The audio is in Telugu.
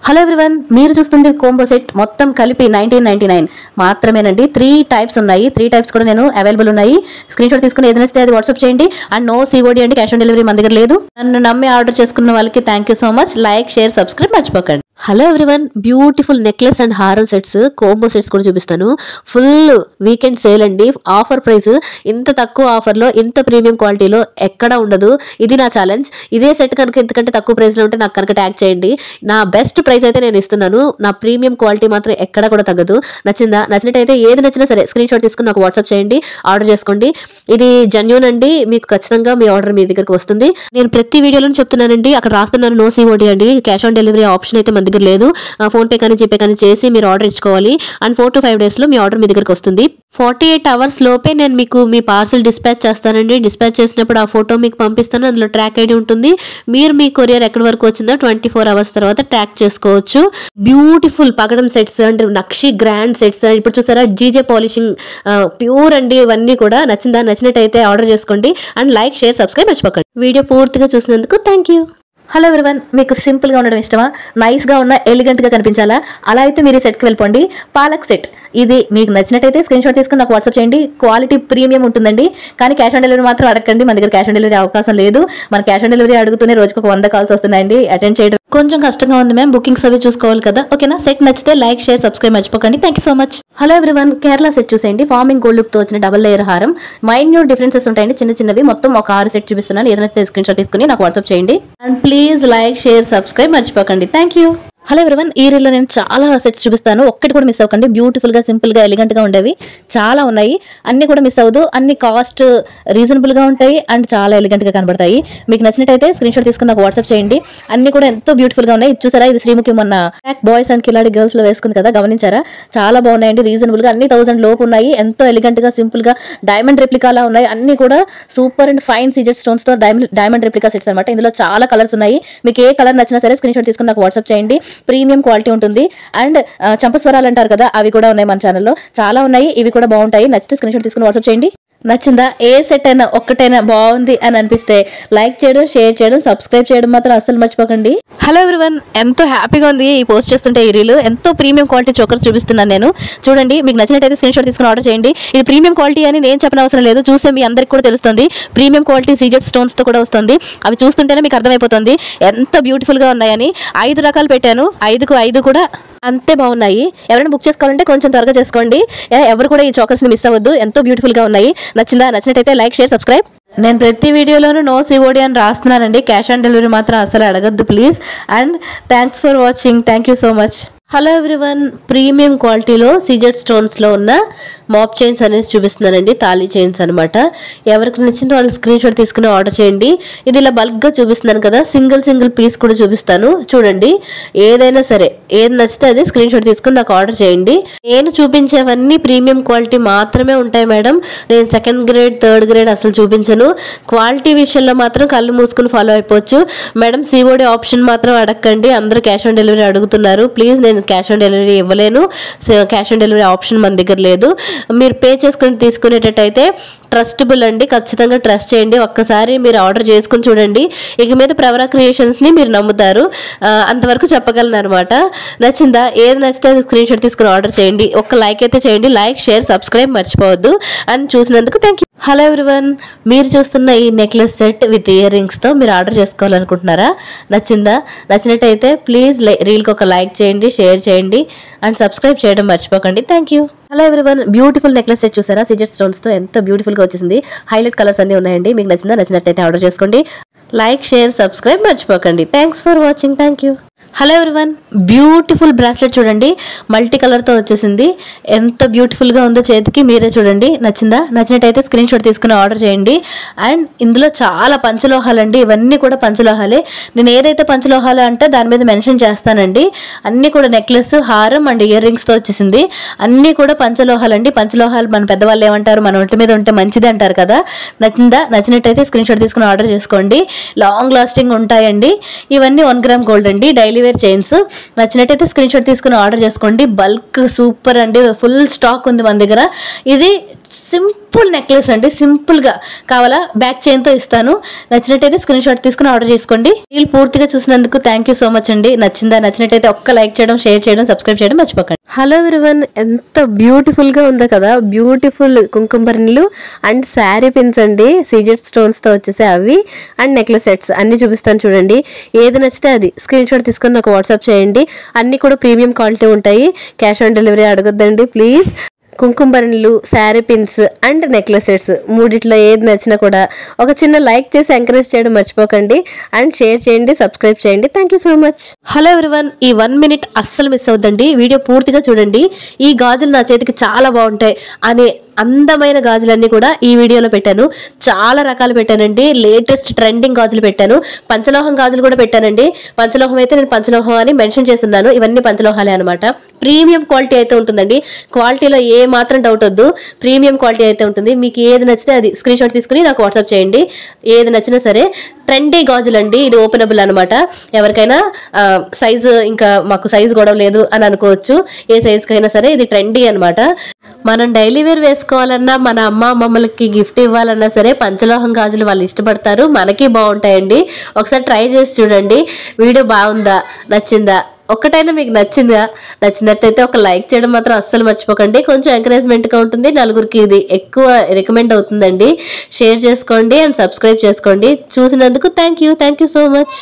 హలో ఎవ్రీవన్, మీరు చూస్తుంది కోంబో సెట్ మొత్తం కలిపి 1999 మాత్రమేనండి. 3 టైప్స్ ఉన్నాయి. 3 టైప్స్ కూడా నేను అవైలబుల్ ఉన్నాయి. స్క్రీన్ షాట్ తీసుకుని ఏదైనా అది వాట్సాప్ చేయండి. అండ్ నో సిఓడి అండి, క్యాష్ ఆన్ డెలివరీ మన దగ్గర లేదు. నన్ను నమ్మి ఆర్డర్ చేసుకున్న వాళ్ళకి thank you so much. Like, share, subscribe మర్చిపోకండి. Hello everyone, beautiful necklace and హారం సెట్స్, కోంబో సెట్స్ కూడా చూపిస్తాను. ఫుల్ వీకెండ్ సేల్ అండి. ఆఫర్ ప్రైస్ ఇంత తక్కువ ఆఫర్లో ఇంత ప్రీమియం క్వాలిటీలో ఎక్కడ ఉండదు. ఇది నా ఛాలెంజ్. ఇదే సెట్ కనుక ఇంతకంటే తక్కువ ప్రైస్లో ఉంటే నాకు కనుక ట్యాగ్ చేయండి. నా బెస్ట్ ప్రైస్ అయితే నేను ఇస్తున్నాను. నా ప్రీమియం క్వాలిటీ మాత్రం ఎక్కడ కూడా తగ్గదు. నచ్చినట్టయితే ఏది నచ్చినా సరే స్క్రీన్ షాట్ తీసుకుని నాకు వాట్సాప్ చేయండి, ఆర్డర్ చేసుకోండి. ఇది జెన్యూన్ అండి, మీకు ఖచ్చితంగా మీ ఆర్డర్ మీ దగ్గరకు వస్తుంది. నేను ప్రతి వీడియోలో చెప్తున్నానండి, అక్కడ రాస్తున్నాను నో సిఓడి అండి, క్యాష్ ఆన్ డెలివరీ ఆప్షన్ అయితే మన దగ్గర లేదు. ఫోన్పే కానీ జీపే కానీ చేసి మీరు ఆర్డర్ ఇచ్చుకోవాలి. అండ్ 4 to 5 days లో మీ ఆర్డర్ మీ దగ్గరకు వస్తుంది. 48 hours లోపే నేను మీకు మీ పార్సల్ డిస్పాచ్ చేస్తానండి. డిస్పాచ్ చేసినప్పుడు ఆ ఫోటో మీకు పంపిస్తాను. అందులో ట్రాక్ ఐడి ఉంటుంది. మీరు మీ కొరియర్ ఎక్కడి వరకు వచ్చిందో 24 hours తర్వాత ట్రాక్ చేసుకోవచ్చు. బ్యూటిఫుల్ పగడం సెట్స్ అండ్ నక్షి గ్రాండ్ సెట్స్. ఇప్పుడు చూసారా జీజే పాలిషింగ్ ప్యూర్ అండి. ఇవన్నీ కూడా నచ్చినట్టయితే ఆర్డర్ చేసుకోండి. అండ్ లైక్, షేర్, సబ్స్క్రైబ్ మర్చిపోకండి. వీడియో పూర్తిగా చూసినందుకు థ్యాంక్ యూ. హలో ఎవ్రీవన్, మీకు సింపుల్గా ఉండడం ఇష్టమా, నైస్గా ఉన్న ఎలిగెంట్గా కనిపించాలా? అలా అయితే మీరు ఈ సెట్కి వెళ్ళిపోండి. పాలక్ సెట్. ఇది మీకు నచ్చినట్టయితే స్క్రీన్ షాట్ తీసుకుని నాకు వాట్సాప్ చేయండి. క్వాలిటీ ప్రీమియం ఉంటుందండి, కానీ క్యాష్ ఆన్ డెలివరీ మాత్రం అడగండి. మన దగ్గర క్యాష్ ఆన్ డెలివరీ అవకాశం లేదు. మన క్యాష్ ఆన్ డెలివరీ అడుగుతూనే రోజుకు 100 calls వస్తున్నాయండి. అటెండ్ చేయడం కొంచెం కష్టంగా ఉంది మ్యామ్. బుకింగ్స్ అవి చూసుకోవాలి కదా. ఓకేనా? సెట్ నచ్చితే లైక్, షేర్, సబ్స్క్రైబ్ మర్చిపోకండి. Thank you so much. Hello everyone, Kerala set చూసేయండి. ఫార్మింగ్ గోల్డ్ లుక్తో వచ్చిన డబుల్ లేయర్ హారం. మైన్యూట్ డిఫరెన్సెస్ ఉంటాయండి, చిన్నవి. మొత్తం ఒక 6 సెట్ చూపిస్తున్నాను. ఏదైనా స్క్రీన్ షాట్ తీసుకుని నాకు వాట్సాప్ చేయండి. And please like, share, subscribe మర్చిపోకండి. Thank you. హలో ఎవ్రీవన్, ఈ రీల్లో నేను చాలా సెట్స్ చూపిస్తాను. ఒక్కటి కూడా మిస్ అవ్వకండి. బ్యూటిఫుల్గా, సింపుల్గా, ఎలిగెంట్గా ఉండేవి చాలా ఉన్నాయి. అన్ని కూడా మిస్ అవ్వదు. అన్ని కాస్ట్ రీజనబుల్గా ఉంటాయి అండ్ చాలా ఎలిగెంట్గా కనబడతాయి. మీకు నచ్చినట్టయితే స్క్రీన్ షాట్ తీసుకుని నాకు వాట్సాప్ చేయండి. అన్ని కూడా ఎంతో బ్యూటిఫుల్గా ఉన్నాయి. ఇది చూసారా, ఇది శ్రీముఖి మొన్న బాయ్స్ అండ్ కిలాడి గర్ల్స్లో వేసుకుంది కదా, గమనించారా? చాలా బాగున్నాయండి. రీజనబుల్గా అన్ని 1000 లోపు ఉన్నాయి. ఎంతో ఎలిగెంట్గా, సింపుల్గా డైమండ్ రెప్లికాలా ఉన్నాయి. అన్ని కూడా సూపర్ అండ్ ఫైన్ సీజెడ్ స్టోన్స్తో డైమండ్ రెప్లికా సెట్స్ అనమాట. ఇందులో చాలా కలర్స్ ఉన్నాయి. మీకు ఏ కలర్ నచ్చినా సరే స్క్రీన్ షాట్ తీసుకుని నాకు వాట్సాప్ చేయండి. ప్రీమియం క్వాలిటీ ఉంటుంది. అండ్ చంపస్వరాలు అంటారు కదా, అవి కూడా ఉన్నాయి మన ఛానల్లో. చాలా ఉన్నాయి, ఇవి కూడా బాగుంటాయి. నచ్చితే స్క్రీన్ షాట్ తీసుకుని వాట్సాప్ చేయండి. నచ్చిందా? ఏ సెట్ అయినా ఒక్కటైనా బాగుంది అని అనిపిస్తే లైక్ చేయడం, షేర్ చేయడం, సబ్స్క్రైబ్ చేయడం మాత్రం అస్సలు మర్చిపోకండి. హలో ఎవ్రీవన్, ఎంతో హ్యాపీగా ఉంది ఈ పోస్ట్ చేస్తుంటే. ఈ రీలు ఎంతో ప్రీమియం క్వాలిటీ చోకర్స్ చూపిస్తున్నాను నేను. చూడండి, మీకు నచ్చినట్టయితే స్క్రీన్ షాట్ తీసుకుని ఆర్డర్ చేయండి. ఇది ప్రీమియం క్వాలిటీ అని నేను చెప్పిన అవసరం లేదు. చూస్తే మీ అందరికి కూడా తెలుస్తుంది. ప్రీమియం క్వాలిటీ సీజెడ్ స్టోన్స్తో కూడా వస్తుంది. అవి చూస్తుంటేనే మీకు అర్థమైపోతుంది ఎంత బ్యూటిఫుల్గా ఉన్నాయని. 5 రకాలు పెట్టాను. 5కు 5 కూడా అంతే బాగున్నాయి. ఎవరైనా బుక్ చేసుకోవాలంటే కొంచెం త్వరగా చేసుకోండి. ఎవరు కూడా ఈ చోకర్స్ని మిస్ అవ్వద్దు. ఎంతో బ్యూటిఫుల్గా ఉన్నాయి. నచ్చినట్టయితే లైక్, షేర్, సబ్స్క్రైబ్. నేను ప్రతి వీడియోలోనూ నో సిఓడి అని రాస్తున్నానండి. క్యాష్ ఆన్ డెలివరీ మాత్రం అసలు అడగద్దు please. And thanks for watching. Thank you so much. Hello everyone, premium క్వాలిటీలో సీజెడ్ స్టోన్స్లో ఉన్న మాప్ చైన్స్ అనేసి చూపిస్తున్నానండి. తాళీ చైన్స్ అనమాట. ఎవరికి నచ్చిందో వాళ్ళు స్క్రీన్ షాట్ తీసుకుని ఆర్డర్ చేయండి. ఇది ఇలా బల్క్గా చూపిస్తున్నాను కదా, సింగిల్ పీస్ కూడా చూపిస్తాను. చూడండి, ఏదైనా సరే ఏది నచ్చితే అది స్క్రీన్ షాట్ తీసుకుని నాకు ఆర్డర్ చేయండి. నేను చూపించేవన్నీ ప్రీమియం క్వాలిటీ మాత్రమే ఉంటాయి మేడం. నేను 2nd grade 3rd grade అసలు చూపించను. క్వాలిటీ విషయంలో మాత్రం కళ్ళు మూసుకుని ఫాలో అయిపోవచ్చు మేడం. సిఓడి ఆప్షన్ మాత్రం అడగండి. అందరూ క్యాష్ ఆన్ డెలివరీ అడుగుతున్నారు. ప్లీజ్, నేను క్యాష్ ఆన్ డెలివరీ ఇవ్వలేను. క్యాష్ ఆన్ డెలివరీ ఆప్షన్ మన దగ్గర లేదు. మీరు పే చేసుకుని తీసుకునేటట్టయితే ట్రస్టబుల్ అండి. ఖచ్చితంగా ట్రస్ట్ చేయండి. ఒక్కసారి మీరు ఆర్డర్ చేసుకుని చూడండి. ఇక మీద ప్రవరా క్రియేషన్స్ని మీరు నమ్ముతారు. అంతవరకు చెప్పగలను అనమాట. నచ్చిందా? ఏది నచ్చితే స్క్రీన్ షాట్ తీసుకుని ఆర్డర్ చేయండి. ఒక్క లైక్ అయితే చేయండి. లైక్, షేర్, సబ్స్క్రైబ్ మర్చిపోవద్దు. అండ్ చూసినందుకు థ్యాంక్ యూ. హలో ఎవ్రీవన్, మీరు చూస్తున్న ఈ నెక్లెస్ సెట్ విత్ ఇయర్ రింగ్స్తో మీరు ఆర్డర్ చేసుకోవాలనుకుంటున్నారా? నచ్చిందా? నచ్చినట్టయితే ప్లీజ్ రీల్కి ఒక లైక్ చేయండి, షేర్ చేయండి అండ్ సబ్స్క్రైబ్ చేయడం మర్చిపోకండి. Thank you. Hello everyone, beautiful necklace set చూసారా? సీజెడ్ స్టోన్స్తో ఎంత బ్యూటిఫుల్గా వచ్చేసింది. హైలైట్ కలర్స్ అన్నీ ఉన్నాయండి. మీకు నచ్చినట్టయితే ఆర్డర్ చేసుకోండి. లైక్, షేర్, సబ్స్క్రైబ్ మర్చిపోకండి. Thanks for watching. Thank you. Hello everyone, beautiful bracelet చూడండి, మల్టీ కలర్తో వచ్చేసింది. ఎంత బ్యూటిఫుల్గా ఉందో చేతికి, మీరే చూడండి. నచ్చినట్టయితే స్క్రీన్ షాట్ తీసుకుని ఆర్డర్ చేయండి. అండ్ ఇందులో చాలా పంచలోహాలు అండి. ఇవన్నీ కూడా పంచలోహాలే. నేను ఏదైతే పంచలోహాలు అంటే దాని మీద మెన్షన్ చేస్తానండి. అన్నీ కూడా నెక్లెస్, హారం అండ్ ఇయర్ రింగ్స్తో వచ్చేసింది. అన్నీ కూడా పంచలోహాలు అండి. పంచలోహాలు మన పెద్దవాళ్ళు ఏమంటారు, మన ఒంటి మీద ఉంటే మంచిది అంటారు కదా. నచ్చినట్టయితే స్క్రీన్ షాట్ తీసుకుని ఆర్డర్ చేసుకోండి. లాంగ్ లాస్టింగ్ ఉంటాయండి. ఇవన్నీ 1 gram గోల్డ్ అండి. Daily wear chains. నచ్చినట్టయితే స్క్రీన్ షాట్ తీసుకుని ఆర్డర్ చేసుకోండి. బల్క్ సూపర్ అండి. ఫుల్ స్టాక్ ఉంది మన దగ్గర. ఇది సింపుల్ నెక్లెస్ అండి, సింపుల్గా కావాలా బ్యాక్ చైన్తో ఇస్తాను. నచ్చినట్టయితే స్క్రీన్ షాట్ తీసుకుని ఆర్డర్ చేసుకోండి. వీళ్ళు పూర్తిగా చూసినందుకు థ్యాంక్ యూ సో మచ్ అండి. నచ్చినట్టయితే ఒక్క లైక్ చేయడం, షేర్ చేయడం, సబ్స్క్రైబ్ చేయడం మర్చిపోకండి. హలో ఎవ్రీవన్, ఎంత బ్యూటిఫుల్గా ఉందో కదా, బ్యూటిఫుల్ కుంకుమ భరణులు అండ్ శారీ పిన్స్ అండి, సీజెడ్ స్టోన్స్తో వచ్చేసి అవి అండ్ నెక్లెస్ సెట్స్ అన్నీ చూపిస్తాను చూడండి. ఏది నచ్చితే అది స్క్రీన్ షాట్ తీసుకొని నాకు వాట్సాప్ చేయండి. అన్నీ కూడా ప్రీమియం క్వాలిటీ ఉంటాయి. క్యాష్ ఆన్ డెలివరీ అడగొద్దండి ప్లీజ్. కుంకుమ భరణులు, sari pins and necklace sets మూడిట్లో ఏది నచ్చినా కూడా ఒక చిన్న లైక్ చేసి ఎంకరేజ్ చేయడం మర్చిపోకండి. అండ్ షేర్ చేయండి, సబ్స్క్రైబ్ చేయండి. Thank you so much. Hello everyone, ఈ 1 minute అస్సలు మిస్ అవుద్దండి. వీడియో పూర్తిగా చూడండి. ఈ గాజులు నా చేతికి చాలా బాగుంటాయి అనే అందమైన గాజులన్నీ కూడా ఈ వీడియోలో పెట్టాను. చాలా రకాలు పెట్టానండి. లేటెస్ట్ ట్రెండింగ్ గాజులు పెట్టాను. పంచలోహం గాజులు కూడా పెట్టానండి. పంచలోహం అయితే నేను పంచలోహం అని మెన్షన్ చేస్తున్నాను. ఇవన్నీ పంచలోహాలే అనమాట. ప్రీమియం క్వాలిటీ అయితే ఉంటుందండి. క్వాలిటీలో ఏ మాత్రం డౌట్ వద్దు. ప్రీమియం క్వాలిటీ అయితే ఉంటుంది. మీకు ఏది నచ్చితే అది స్క్రీన్ షాట్ తీసుకుని నాకు వాట్సాప్ చేయండి. ఏది నచ్చినా సరే. ట్రెండీ గాజులండి. ఇది ఓపెనబుల్ అనమాట. ఎవరికైనా సైజు ఇంకా మాకు సైజు గొడవ లేదు అని అనుకోవచ్చు. ఏ సైజుకైనా సరే ఇది ట్రెండీ అనమాట. మనం డైలీ వేర్ వేసుకోవాలన్నా, మన అమ్మమ్మలకి గిఫ్ట్ ఇవ్వాలన్నా సరే పంచలోహం గాజులు వాళ్ళు ఇష్టపడతారు. మనకి బాగుంటాయండి. ఒకసారి ట్రై చేసి చూడండి. వీడియో బాగుందా, నచ్చిందా, ఒక్కటైనా మీకు నచ్చినట్టయితే ఒక లైక్ చేయడం మాత్రం అస్సలు మర్చిపోకండి. కొంచెం ఎంకరేజ్మెంట్గా ఉంటుంది. నలుగురికి ఇది ఎక్కువ రికమెండ్ అవుతుందండి. షేర్ చేసుకోండి అండ్ సబ్స్క్రైబ్ చేసుకోండి. చూసినందుకు థ్యాంక్ యూ సో మచ్.